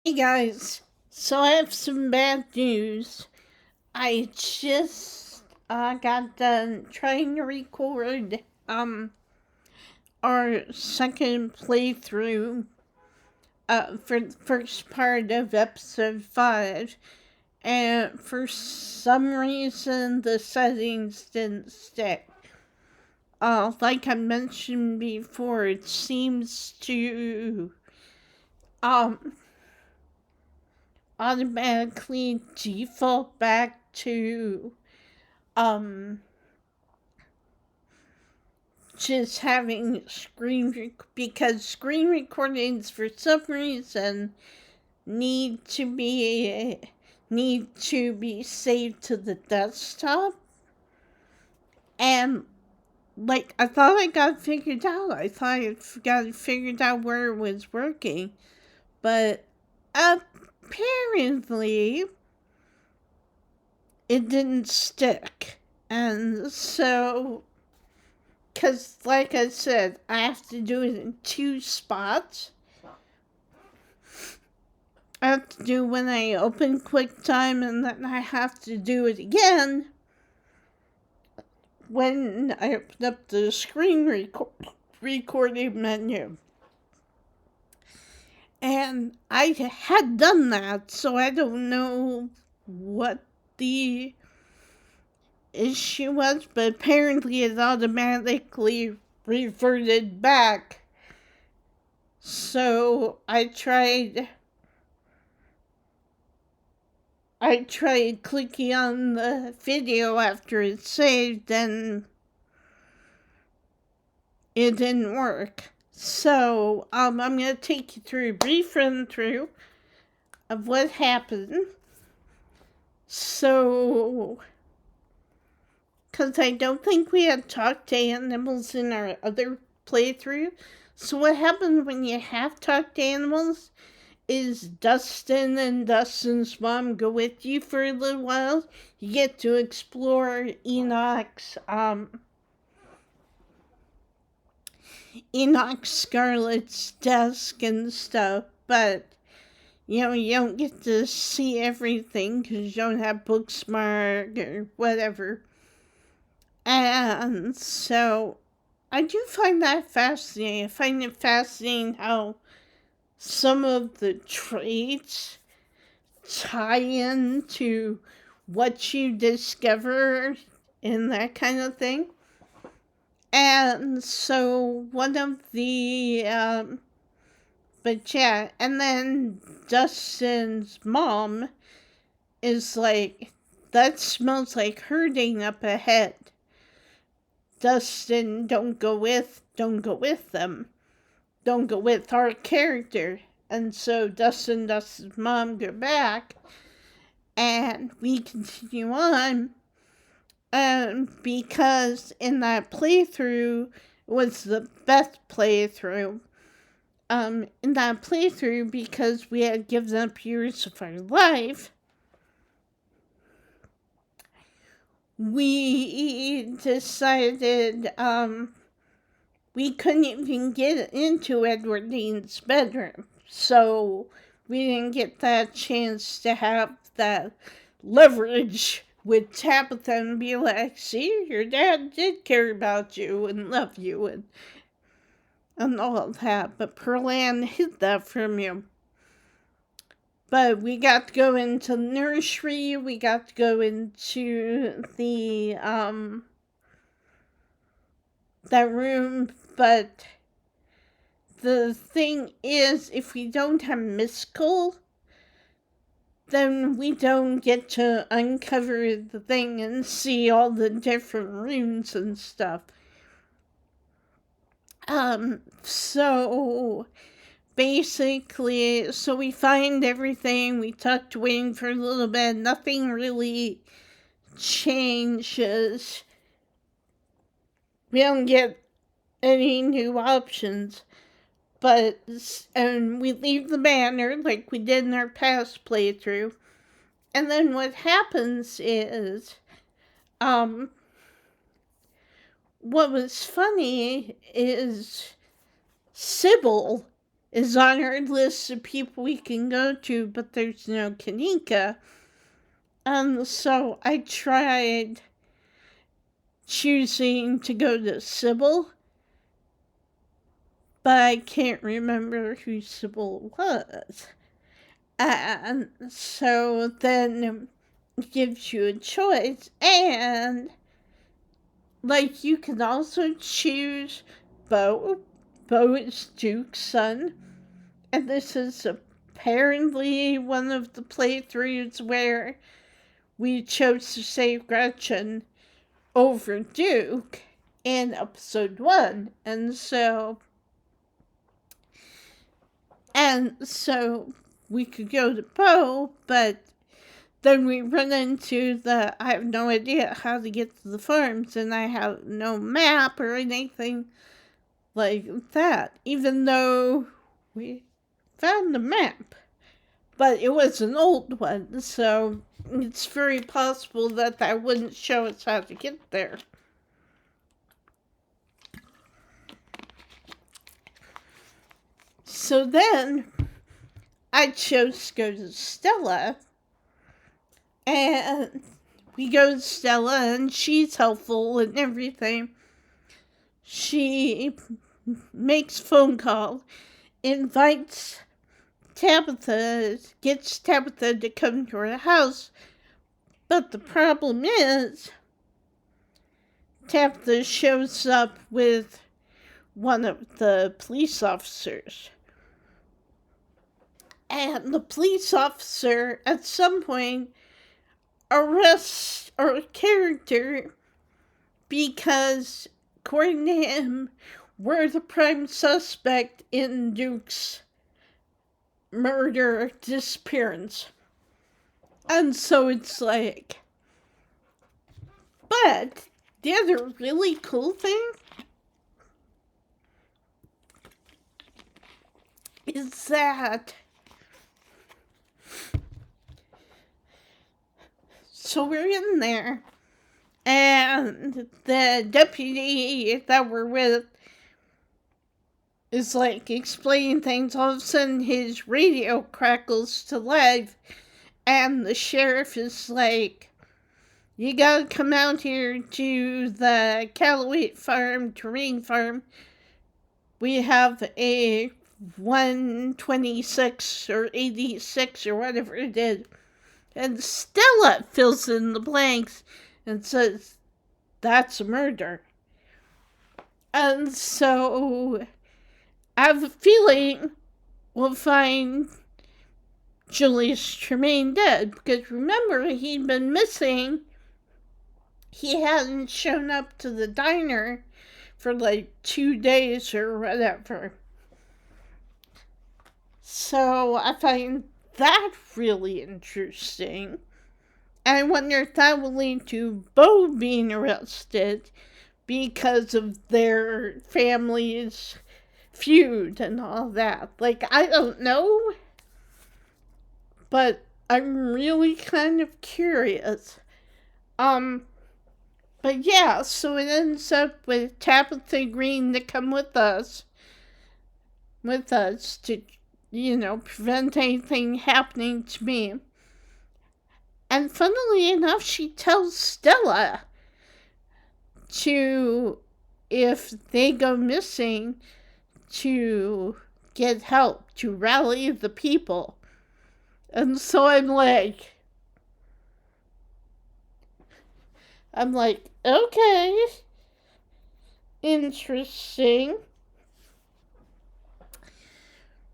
Hey guys, so I have some bad news. I just got done trying to record our second playthrough for the first part of episode 5, and for some reason the settings didn't stick. Like I mentioned before, it seems to um automatically default back to um just having because screen recordings for some reason need to be saved to the desktop. And like, I thought I got it figured out. I thought I got it figured out where it was working, but apparently it didn't stick. And so, because like I said, I have to do it in two spots. I have to do when I open QuickTime, and then I have to do it again when I open up the screen recording menu. And I had done that, so I don't know what the issue was, but apparently it automatically reverted back. So I tried clicking on the video after it saved, and it didn't work. So I'm gonna take you through a brief run through of what happened. So, because I don't think we had talked to animals in our other playthrough. So what happens when you have talked to animals is Dustin and Dustin's mom go with you for a little while. You get to explore Enoch Scarlet's desk and stuff, but you don't get to see everything because you don't have Booksmart or whatever. And so I do find that fascinating. I find it fascinating how some of the traits tie into what you discover and that kind of thing. And so one of the, but yeah, and then Dustin's mom is like, that smells like herding up ahead. Dustin, don't go with them. Don't go with our character. And so Dustin's mom go back, and we continue on. Because in that playthrough was the best playthrough. In that playthrough, because we had given up years of our life, we decided we couldn't even get into Edward Dean's bedroom. So we didn't get that chance to have that leverage with Tabitha and be like, see, your dad did care about you and love you and all that. But Pearl Ann hid that from you. But we got to go into the nursery. We got to go into the that room. But the thing is, if we don't have Mystical, then we don't get to uncover the thing and see all the different rooms and stuff. So basically, so we find everything, we tucked waiting for a little bit, nothing really changes. We don't get any new options. But, and we leave the banner like we did in our past playthrough. And then what happens is, what was funny is Sybil is on our list of people we can go to, but there's no Kanika. So I tried choosing to go to Sybil, but I can't remember who Sybil was. And so then it gives you a choice, and like you can also choose Bo. Bo is Duke's son, and this is apparently one of the playthroughs where we chose to save Gretchen over Duke in episode 1. And so we could go to Bo, but then we run into I have no idea how to get to the farms, and I have no map or anything like that, even though we found the map. But it was an old one, so it's very possible that wouldn't show us how to get there. So then I chose to go to Stella, and we go to Stella, and she's helpful and everything. She makes phone call, invites Tabitha, gets Tabitha to come to her house. But the problem is, Tabitha shows up with one of the police officers. And the police officer, at some point, arrests our character because, according to him, we're the prime suspect in Duke's murder disappearance. And so it's like, but the other really cool thing is that, so we're in there, and the deputy that we're with is like explaining things. All of a sudden his radio crackles to life, and the sheriff is like, you gotta come out here to the Callaway farm, terrain farm. We have a 126 or 86 or whatever it is. And Stella fills in the blanks and says, that's a murder. And so I have a feeling we'll find Julius Tremaine dead, because remember, he'd been missing. He hadn't shown up to the diner for like 2 days or whatever. So I find that really interesting. And I wonder if that will lead to Bo being arrested because of their family's feud and all that. Like, I don't know, but I'm really kind of curious. But yeah, so it ends up with Tabitha agreeing to come with us to, prevent anything happening to me. And funnily enough, she tells Stella if they go missing, to get help, to rally the people. And so I'm like, okay, interesting.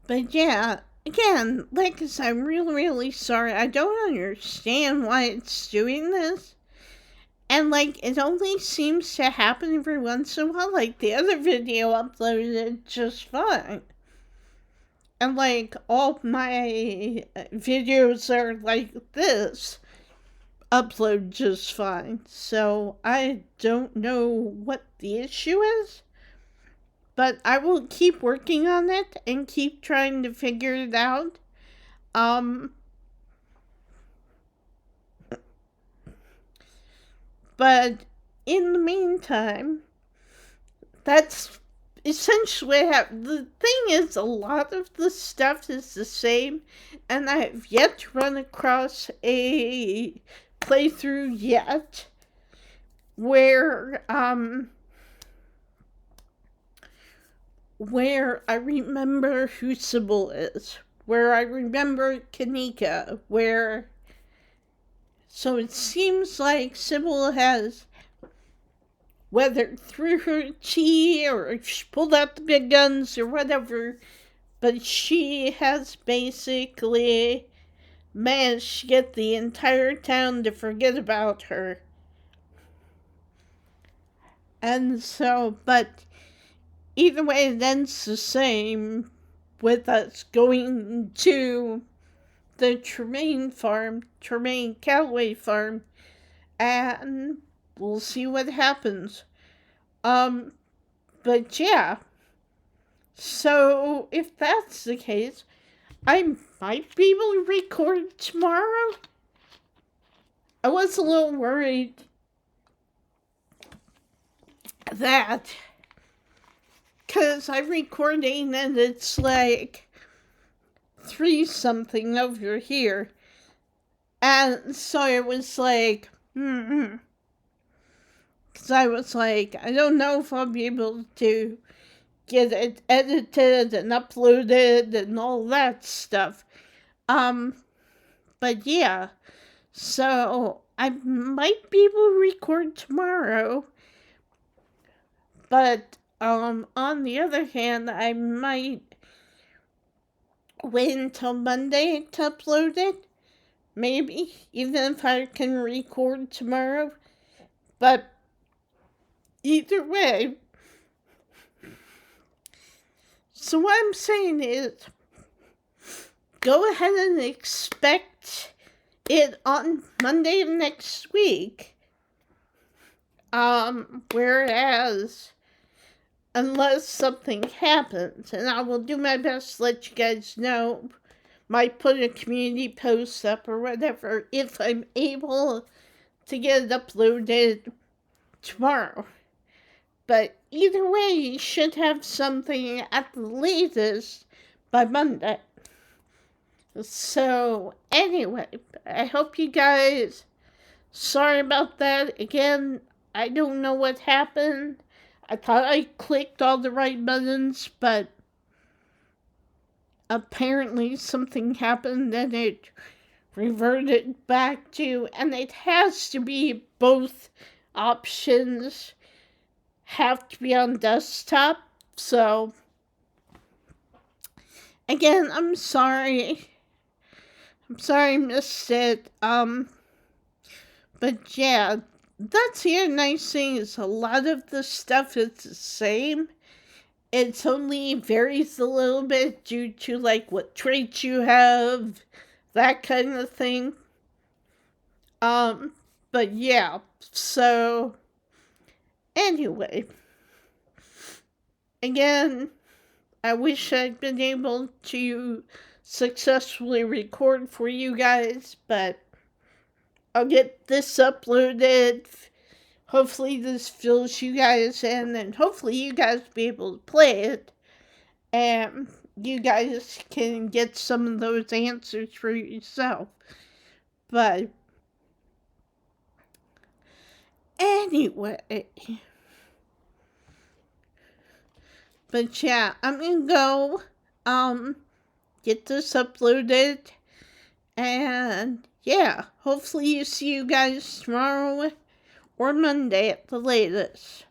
But yeah, again, like I said, I'm really, really sorry. I don't understand why it's doing this. And, it only seems to happen every once in a while. The other video uploaded just fine. And, all my videos are like this, upload just fine. So, I don't know what the issue is. But I will keep working on it and keep trying to figure it out. But in the meantime, that's essentially, the thing is, a lot of the stuff is the same, and I've yet to run across a playthrough yet where I remember who Sybil is, where I remember Kanika, so it seems like Sybil has, whether through her chi or she pulled out the big guns or whatever, but she has basically managed to get the entire town to forget about her. And so, but either way, it ends the same with us going to the Tremaine Callaway farm, and we'll see what happens. But yeah, so if that's the case, I might be able to record tomorrow. I was a little worried that, because I'm recording and it's like 3-something over here, and so it was like, because I was like, I don't know if I'll be able to get it edited and uploaded and all that stuff. But yeah, so I might be able to record tomorrow, but on the other hand, I might wait until Monday to upload it, maybe, even if I can record tomorrow. But either way, so what I'm saying is, go ahead and expect it on Monday of next week. Whereas, unless something happens, and I will do my best to let you guys know, might put a community post up or whatever, if I'm able to get it uploaded tomorrow. But either way, you should have something at the latest by Monday. So, anyway, I hope you guys, sorry about that. Again, I don't know what happened. I thought I clicked all the right buttons, but apparently something happened and it reverted back to, and it has to be both options have to be on desktop. So, again, I'm sorry I missed it. But yeah, that's the nice thing is a lot of the stuff is the same. It's only varies a little bit due to like what traits you have, that kind of thing. But yeah, so anyway, again, I wish I'd been able to successfully record for you guys, but I'll get this uploaded. Hopefully this fills you guys in, and hopefully you guys will be able to play it, and you guys can get some of those answers for yourself. But anyway, but yeah, I'm gonna go get this uploaded, and yeah, hopefully see you guys tomorrow or Monday at the latest.